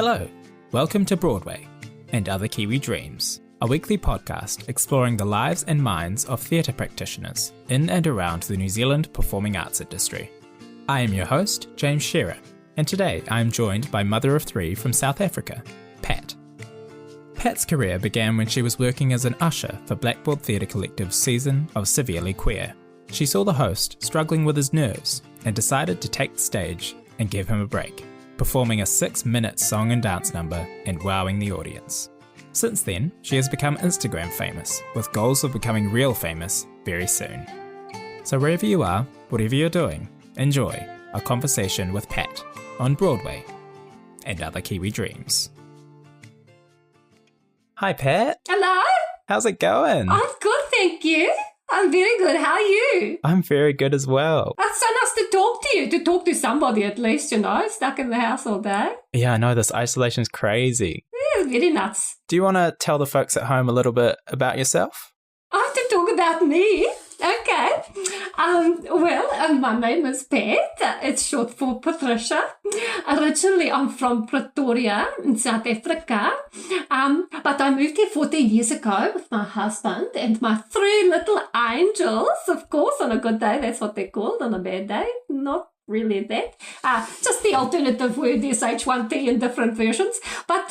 Hello, welcome to Broadway and Other Kiwi Dreams, a weekly podcast exploring the lives and minds of theatre practitioners in and around the New Zealand performing arts industry. I am your host, James Shera, and today I am joined by mother of three from South Africa, Pat. Pat's career began when she was working as an usher for Blackboard Theatre Collective's season of Severely Queer. She saw the host struggling with his nerves and decided to take the stage and give him a break, performing a 6-minute song and dance number and wowing the audience. Since then, she has become Instagram famous, with goals of becoming real famous very soon. So wherever you are, whatever you're doing, enjoy a conversation with Pat on Broadway and Other Kiwi Dreams. Hi Pat. Hello. How's it going? I'm good, thank you. I'm very good. How are you? I'm very good as well. It's so nice to talk to somebody at least, stuck in the house all day. Yeah, I know, this isolation's crazy. Yeah, it's very nuts. Do you want to tell the folks at home a little bit about yourself? I have to talk about me. Okay. My name is Pat. It's short for Patricia. Originally, I'm from Pretoria in South Africa. But I moved here 14 years ago with my husband and my 3 little angels, of course, on a good day. That's what they're called. On a bad day, not really that. Just the alternative word is H1T in different versions. But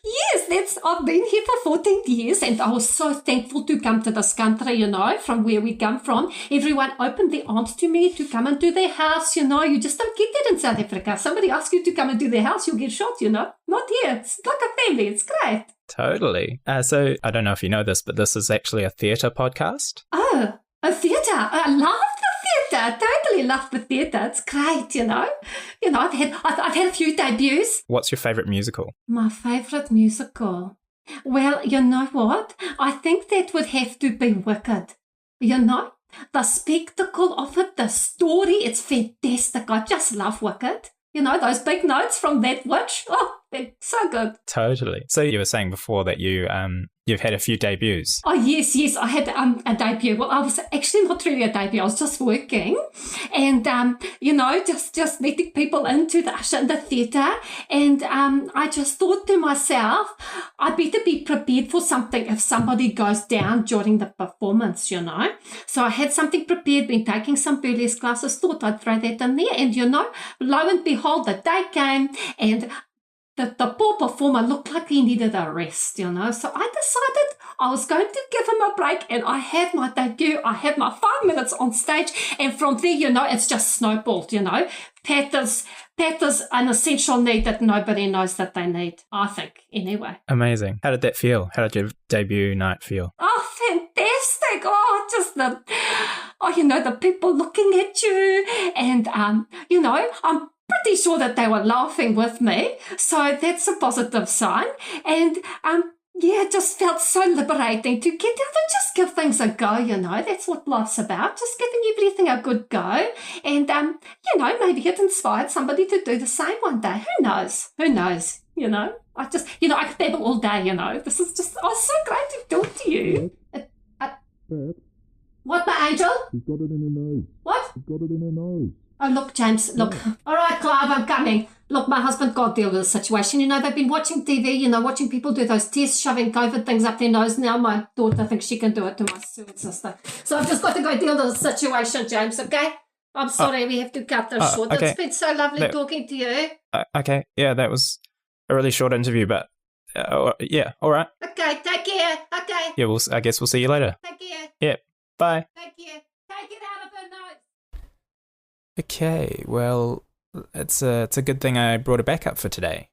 yes, I've been here for 14 years and I was so thankful to come to this country, from where we come from. Everyone opened their arms to me to come and do their house, You just don't get that in South Africa. Somebody asks you to come and do their house, you'll get shot, Not here. It's like a family. It's great. Totally. So I don't know if you know this, but this is actually a theatre podcast. Oh, a theatre. I love the theatre. I totally love the theatre. It's great, I've had a few debuts. What's your favourite musical? My favourite musical? Well, you know what? I think that would have to be Wicked. The spectacle of it, the story, it's fantastic. I just love Wicked. Those big notes from that witch. Oh, they're so good. Totally. So you were saying before that you've had a few debuts. Oh, yes. I had a debut. Well, I was actually not really a debut. I was just working and, just letting people into the usher in the theatre. And I just thought to myself, I better be prepared for something if somebody goes down during the performance, So I had something prepared, been taking some burlesque classes, thought I'd throw that in there. And, lo and behold, the day came and the poor performer looked like he needed a rest, So I decided I was going to give him a break and I had my debut. I had my 5 minutes on stage and from there, it's just snowballed, Pat is an essential need that nobody knows that they need, I think, anyway. Amazing. How did that feel? How did your debut night feel? Oh, fantastic. Oh, just the people looking at you and, I'm pretty sure that they were laughing with me. So that's a positive sign. And, it just felt so liberating to get out and just give things a go, That's what life's about, just giving everything a good go. And, maybe it inspired somebody to do the same one day. Who knows? I just, I could babble all day, This is just, so great to talk to you. What, my angel? She's got it in her nose. What? She's got it in her nose. Oh, look, James, look. Yeah. All right, Clive, I'm coming. Look, my husband can't deal with the situation. They've been watching TV, watching people do those tests, shoving COVID things up their nose. Now my daughter thinks she can do it to my sister. So I've just got to go deal with the situation, James, okay? I'm sorry, we have to cut this short. Okay. It's been so lovely talking to you. Okay, yeah, that was a really short interview, but yeah, all right. Okay, take care. Okay. Yeah, I guess we'll see you later. Take care. Yeah, bye. Take care. Take it out of her nose. Okay, well, it's a good thing I brought it back up for today.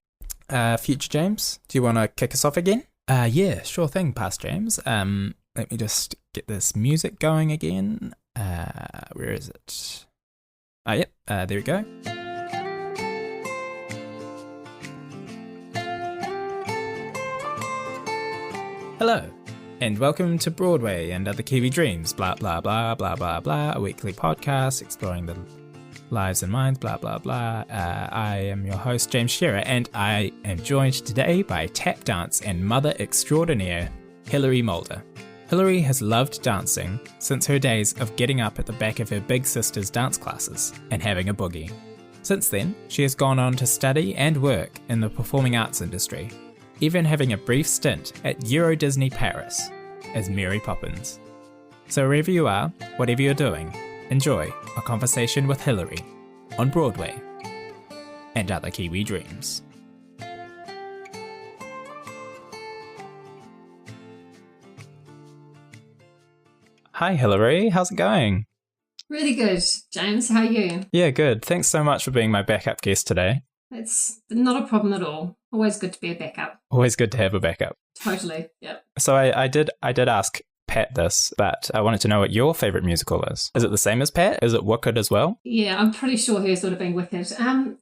Future James, do you want to kick us off again? Yeah, sure thing, past James. Let me just get this music going again. Where is it? Yep, there we go. Hello, and welcome to Broadway and Other Kiwi Dreams, blah, blah, blah, blah, blah, blah, a weekly podcast exploring the lives and minds, blah, blah, blah. I am your host, James Shera, and I am joined today by tap dance and mother extraordinaire, Hilary Moulder. Hilary has loved dancing since her days of getting up at the back of her big sister's dance classes and having a boogie. Since then, she has gone on to study and work in the performing arts industry, even having a brief stint at Euro Disney Paris as Mary Poppins. So wherever you are, whatever you're doing, enjoy a conversation with Hilary on Broadway and other Kiwi dreams. Hi Hilary, how's it going? Really good, James. How are you? Yeah, good. Thanks so much for being my backup guest today. It's not a problem at all. Always good to be a backup. Always good to have a backup. Totally, yep. So I did ask Pat this, but I wanted to know what your favourite musical is. Is it the same as Pat? Is it Wicked as well? Yeah, I'm pretty sure hers would have been Wicked. I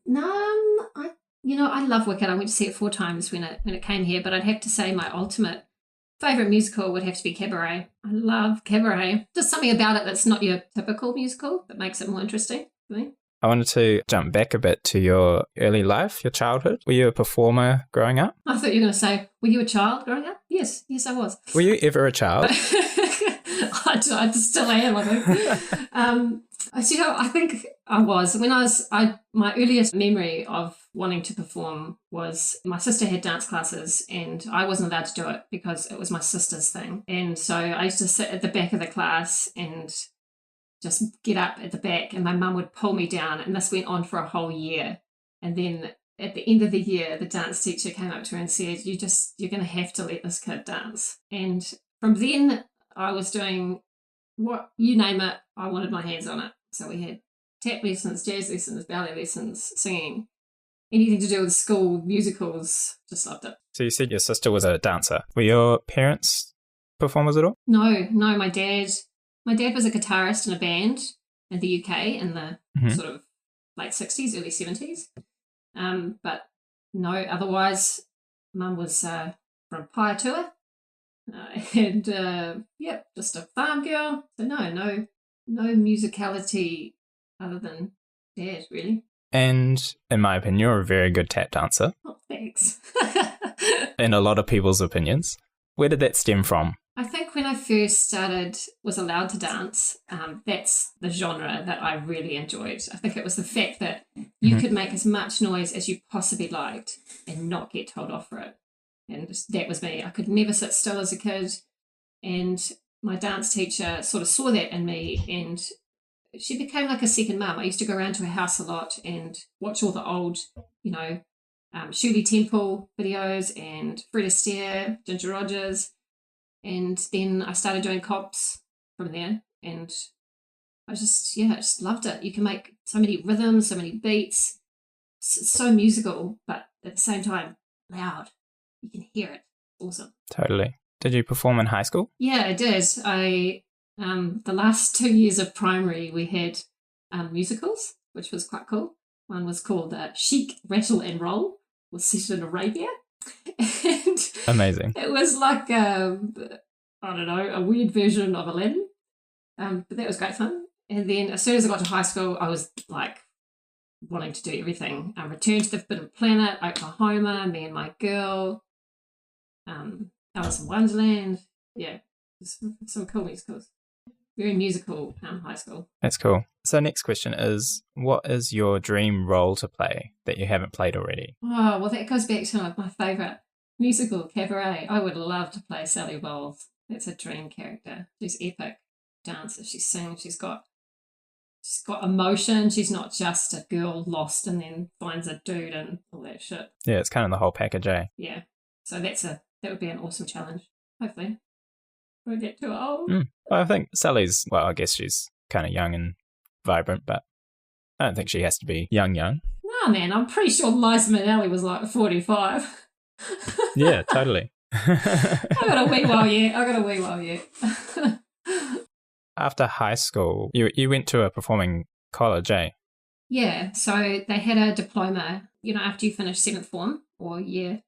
love Wicked. I went to see it 4 times when it came here, but I'd have to say my ultimate favourite musical would have to be Cabaret. I love Cabaret. Just something about it that's not your typical musical that makes it more interesting for me. I wanted to jump back a bit to your early life, your childhood. Were you a performer growing up? I thought you were going to say, were you a child growing up? Yes, I was. Were you ever a child? I still am, I think. I think I was. My earliest memory of wanting to perform was my sister had dance classes and I wasn't allowed to do it because it was my sister's thing. And so I used to sit at the back of the class and just get up at the back and my mum would pull me down, and this went on for a whole year. And then at the end of the year, the dance teacher came up to her and said, you're going to have to let this kid dance. And from then I was doing what, you name it, I wanted my hands on it. So we had tap lessons, jazz lessons, ballet lessons, singing, anything to do with school, musicals, just loved it. So you said your sister was a dancer. Were your parents performers at all? No, my dad was a guitarist in a band in the UK in the sort of late 60s, early 70s. But no, otherwise, Mum was from Paeatua. Just a farm girl. So no musicality other than Dad, really. And in my opinion, you're a very good tap dancer. Oh, thanks. In a lot of people's opinions. Where did that stem from? I think when I first was allowed to dance, that's the genre that I really enjoyed. I think it was the fact that you could make as much noise as you possibly liked and not get told off for it. And that was me. I could never sit still as a kid. And my dance teacher sort of saw that in me, and she became like a second mum. I used to go around to her house a lot and watch all the old, Shirley Temple videos and Fred Astaire, Ginger Rogers. And then I started doing comps from there. And I just loved it. You can make so many rhythms, so many beats, so musical, but at the same time, loud. You can hear it. Awesome. Totally. Did you perform in high school? Yeah, I did. The last 2 years of primary, we had musicals, which was quite cool. One was called Chic, Rattle and Roll, was set in Arabia. And amazing. It was like, a weird version of Aladdin. But that was great fun. And then as soon as I got to high school, I was like wanting to do everything. I returned to the Forbidden Planet, Oklahoma, me and my girl. Alice in Wonderland. Yeah, some cool musicals. Very musical high school. That's cool. So next question is, what is your dream role to play that you haven't played already? Oh, well, that goes back to my favourite musical, Cabaret. I would love to play Sally Bowles. That's a dream character. She's epic dancer. She sings. She's got emotion. She's not just a girl lost and then finds a dude and all that shit. Yeah, it's kind of the whole package, eh? Yeah. So that would be an awesome challenge. Hopefully. Won't get too old. Well, I think Sally's, I guess she's kind of young and vibrant, but I don't think she has to be young. No, man, I'm pretty sure Liza Minnelli was like 45. Yeah, totally. I got a wee while yet. After high school, you went to a performing college, eh? Yeah, so they had a diploma, after you finish 7th form or year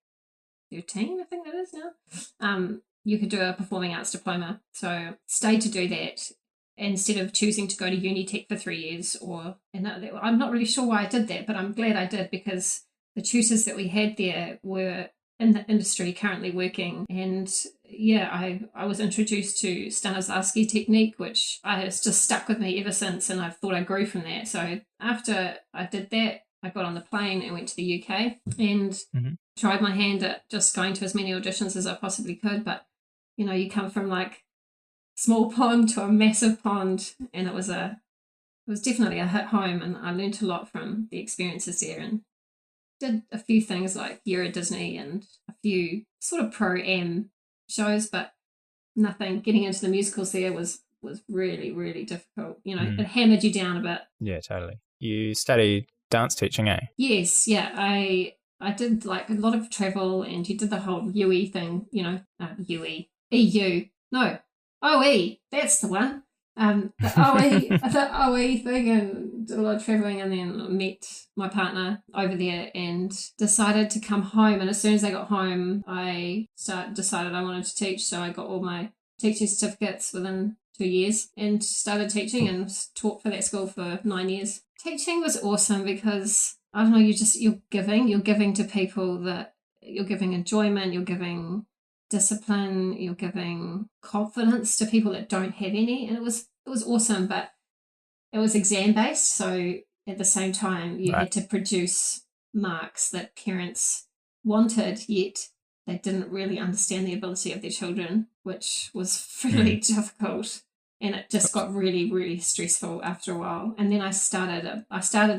13, I think that is now. You could do a performing arts diploma. So stayed to do that instead of choosing to go to Unitec for 3 years. I'm not really sure why I did that, but I'm glad I did because the tutors that we had there were in the industry currently working. And yeah, I was introduced to Stanislavski technique, which has just stuck with me ever since, and I thought I grew from that. So after I did that, I got on the plane and went to the UK and tried my hand at just going to as many auditions as I possibly could. But, you come from like small pond to a massive pond, and it was definitely a hit home, and I learned a lot from the experiences there and did a few things like Year at Disney and a few sort of pro-am shows, but nothing. Getting into the musicals there was really, really difficult. It hammered you down a bit. Yeah, totally. You studied dance teaching, eh? Yes, yeah. I did like a lot of travel, and you did the whole UE thing, UE. EU. No. OE. That's the one. The OE thing, and did a lot of travelling, and then met my partner over there and decided to come home. And as soon as I got home, I decided I wanted to teach. So I got all my teaching certificates within 2 years and started teaching and taught for that school for 9 years. Teaching was awesome because, I don't know, you're giving to people that you're giving enjoyment, you're giving discipline, you're giving confidence to people that don't have any, and it was awesome. But it was exam based, so at the same time you had to produce marks that parents wanted, yet they didn't really understand the ability of their children, which was really difficult, and it just got really, really stressful after a while. And then I started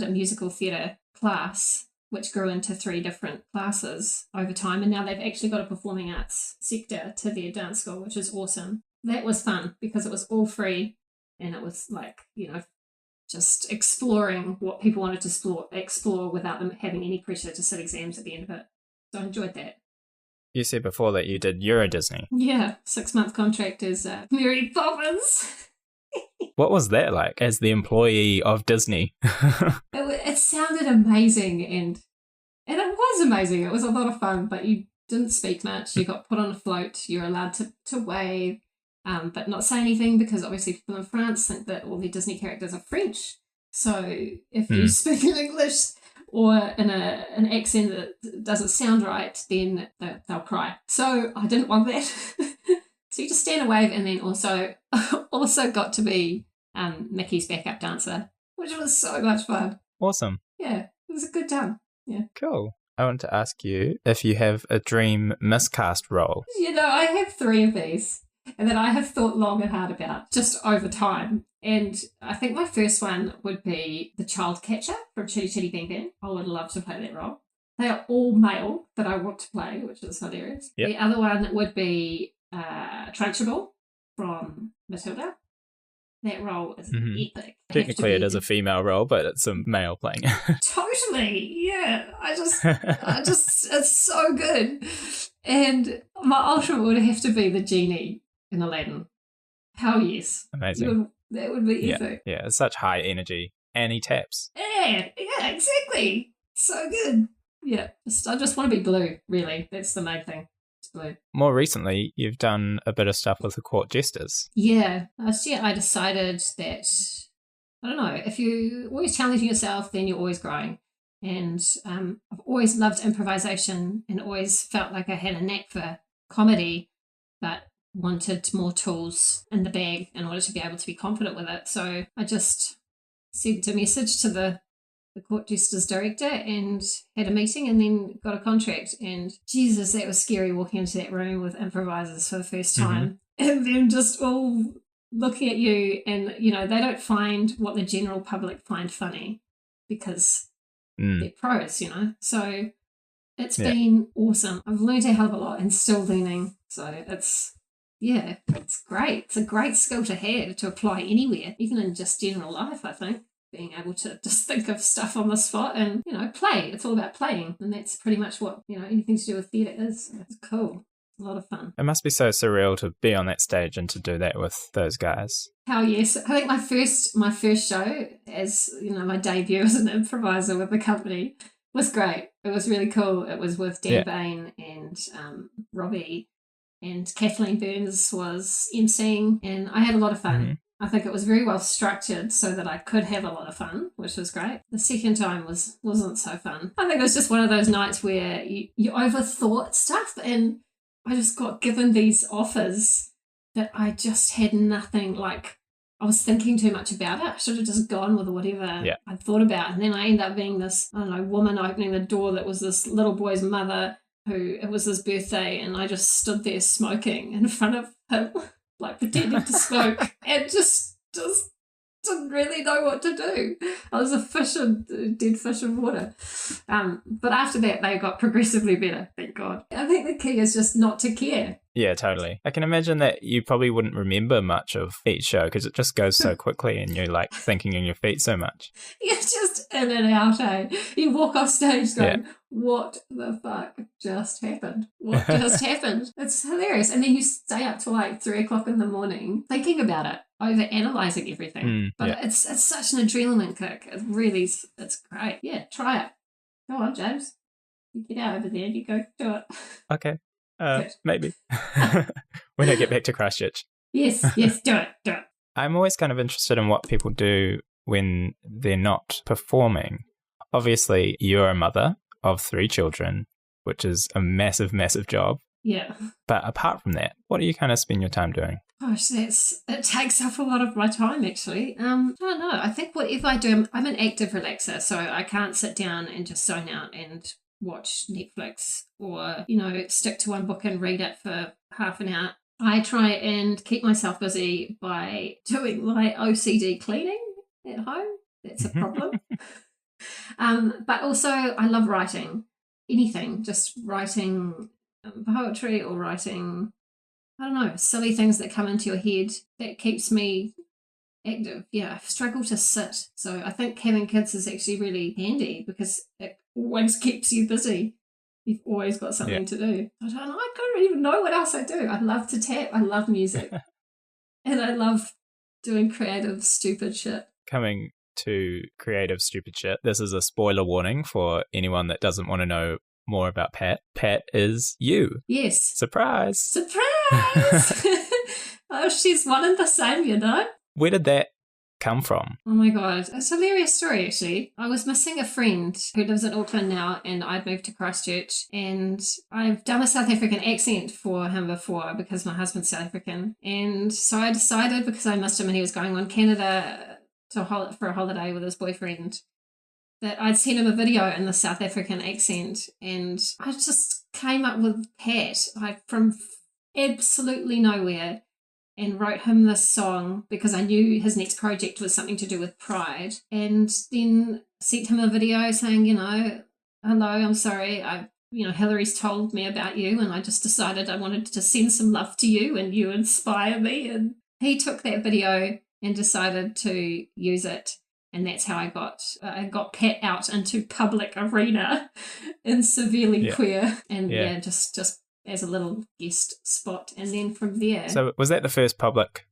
a musical theatre class, which grew into 3 different classes over time. And now they've actually got a performing arts sector to their dance school, which is awesome. That was fun because it was all free, and it was like, just exploring what people wanted to explore without them having any pressure to sit exams at the end of it. So I enjoyed that. You said before that you did Euro Disney. Yeah, 6-month contract as Mary Poppins. What was that like as the employee of Disney? It sounded amazing, and it was amazing. It was a lot of fun, but you didn't speak much. You got put on a float. You're allowed to wave, but not say anything, because obviously people in France think that all the Disney characters are French. So if you speak in English or in an accent that doesn't sound right, then they'll cry. So I didn't want that. So you just stand and wave, and then also got to be Mickey's backup dancer, which was so much fun. Awesome. Yeah, it was a good time. Yeah. Cool. I want to ask you if you have a dream miscast role. I have 3 of these, and that I have thought long and hard about just over time. And I think my first one would be the child catcher from Chitty Chitty Bang Bang. I would love to play that role. They are all male that I want to play, which is hilarious. Yep. The other one would be Trunchbull from Matilda. That role is epic. Technically it is a female role, but it's a male playing. Totally, yeah. I just, it's so good. And my ultimate would have to be the genie in Aladdin. Hell yes. Amazing. That would be epic. Yeah, it's such high energy. And he taps. Yeah, exactly. So good. Yeah, I just want to be blue, really. That's the main thing. It's blue. More recently, you've done a bit of stuff with the Court Jesters. Yeah. Last year I decided that, I don't know, if you're always challenging yourself, then you're always growing. And I've always loved improvisation and always felt like I had a knack for comedy, but wanted more tools in the bag in order to be able to be confident with it. So I just sent a message to the Court Jesters director and had a meeting, and then got a contract. And Jesus, that was scary, walking into that room with improvisers for the first time, and them just all looking at you, and they don't find what the general public find funny because they're pros, So it's been awesome. I've learned a hell of a lot and still learning. So it's great. It's a great skill to have to apply anywhere, even in just general life, I think. Being able to just think of stuff on the spot and, play. It's all about playing. And that's pretty much what, anything to do with theatre is. It's cool. It's a lot of fun. It must be so surreal to be on that stage and to do that with those guys. Hell yes. I think my first show, as, my debut as an improviser with the company, was great. It was really cool. It was with Dan Bain and Robbie, and Kathleen Burns was emceeing, and I had a lot of fun. I think it was very well structured so that I could have a lot of fun, which was great. The second time wasn't so fun. I think it was just one of those nights where you overthought stuff, and I just got given these offers that I just had nothing, like I was thinking too much about it. I should have just gone with whatever I thought about. And then I ended up being this, I don't know, woman opening the door that was this little boy's mother who, it was his birthday, and I just stood there smoking in front of him, like pretending to smoke, and just didn't really know what to do. I was a dead fish in water. But after that, they got progressively better, thank God. I think the key is just not to care. Yeah, totally. I can imagine that you probably wouldn't remember much of each show because it just goes so quickly and you're like thinking in your feet so much. You're just in and out, eh? You walk off stage going, what the fuck just happened? What just happened? It's hilarious. And then you stay up till like 3 o'clock in the morning thinking about it, over analysing everything. But it's such an adrenaline kick. It really is, it's great. Yeah, try it. Go on, James. You get out over there and you go do it. Okay. Maybe. When I get back to Christchurch. Yes, do it. I'm always kind of interested in what people do when they're not performing. Obviously, you're a mother of 3 children, which is a massive, massive job. Yeah. But apart from that, what do you kind of spend your time doing? Gosh, it takes up a lot of my time, actually. I don't know. I think whatever I do, I'm an active relaxer, so I can't sit down and just zone out and watch Netflix or, stick to one book and read it for half an hour. I try and keep myself busy by doing my OCD cleaning at home. That's a problem. But also I love writing. Anything, just writing poetry or writing, I don't know, silly things that come into your head. That keeps me active. Yeah, I struggle to sit. So I think having kids is actually really handy because it always keeps you busy. You've always got something to do. I don't even know what else I do. I love to tap. I love music. And I love doing creative, stupid shit. Coming to creative, stupid shit, this is a spoiler warning for anyone that doesn't want to know more about Pat. Pat is you. Yes. Surprise. Surprise! Oh, she's one and the same, Where did that come from? Oh my God. It's a hilarious story, actually. I was missing a friend who lives in Auckland now, and I'd moved to Christchurch, and I've done a South African accent for him before because my husband's South African. And so I decided, because I missed him and he was going on Canada for a holiday with his boyfriend, that I'd send him a video in the South African accent, and I just came up with Pat, from absolutely nowhere, and wrote him this song because I knew his next project was something to do with pride, and then sent him a video saying, hello, I'm sorry, Hillary's told me about you, and I just decided I wanted to send some love to you, and you inspire me. And he took that video and decided to use it. And that's how I got Pat out into public arena in Severely Queer. And just as a little guest spot. And then from there. So was that the first public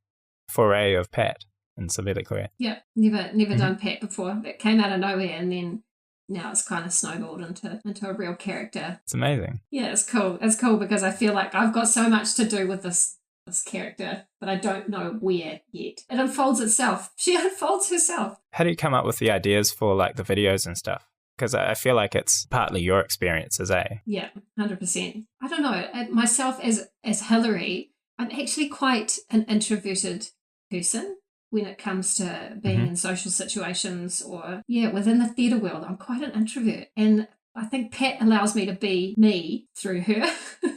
foray of Pat in Severely Queer? Yeah, never done Pat before. It came out of nowhere, and then now it's kind of snowballed into a real character. It's amazing. Yeah, it's cool. It's cool because I feel like I've got so much to do with this character, but I don't know where yet. It unfolds itself. She unfolds herself. How do you come up with the ideas for like the videos and stuff? Because I feel like it's partly your experiences, eh? Yeah, 100%. I don't know. Myself as Hillary, I'm actually quite an introverted person when it comes to being in social situations or, within the theatre world. I'm quite an introvert. And I think Pat allows me to be me through her.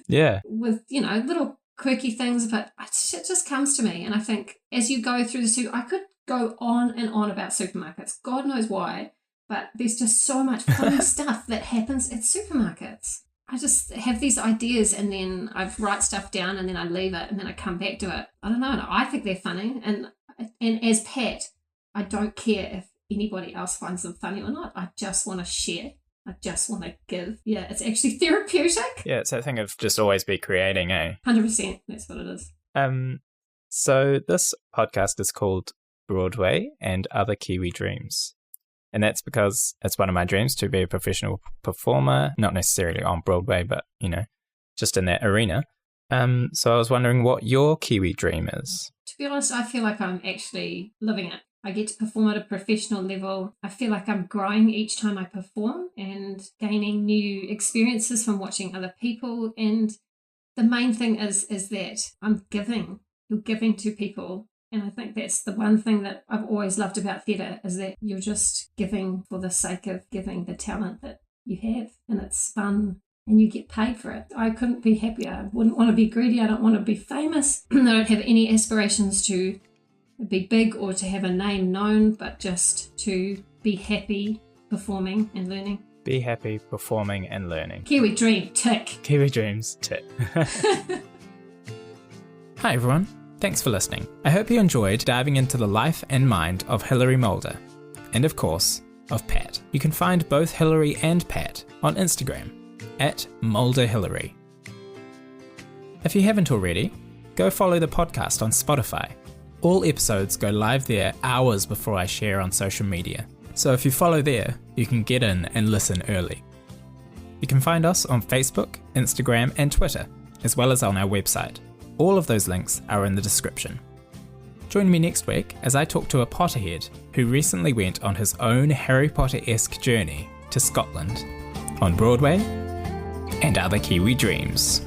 Yeah. With, little quirky things, but it just comes to me. And I think as you go through I could go on and on about supermarkets. God knows why, but there's just so much funny stuff that happens at supermarkets. I just have these ideas, and then I write stuff down, and then I leave it, and then I come back to it. I don't know. I think they're funny, and as Pat, I don't care if anybody else finds them funny or not. I just want to share. I just want to give. Yeah, it's actually therapeutic. Yeah, it's that thing of just always be creating, eh? 100%. That's what it is. So this podcast is called Broadway and Other Kiwi Dreams. And that's because it's one of my dreams to be a professional performer, not necessarily on Broadway, but, just in that arena. So I was wondering what your Kiwi dream is. To be honest, I feel like I'm actually living it. I get to perform at a professional level. I feel like I'm growing each time I perform and gaining new experiences from watching other people. And the main thing is that I'm giving. You're giving to people And I think that's the one thing that I've always loved about theatre, is that you're just giving for the sake of giving, the talent that you have, and it's fun and you get paid for it. I couldn't be happier. I wouldn't want to be greedy. I don't want to be famous. I don't have any aspirations to be big or to have a name known, but just to be happy performing and learning. Be happy performing and learning. Kiwi dream, tick. Kiwi dreams, tick. Hi everyone, thanks for listening. I hope you enjoyed diving into the life and mind of Hilary Moulder, and of course, of Pat. You can find both Hilary and Pat on Instagram @MoulderHilary. If you haven't already, go follow the podcast on Spotify. All episodes go live there hours before I share on social media, so if you follow there, you can get in and listen early. You can find us on Facebook, Instagram and Twitter, as well as on our website. All of those links are in the description. Join me next week as I talk to a Potterhead who recently went on his own Harry Potter-esque journey to Scotland on Broadway and Other Kiwi Dreams.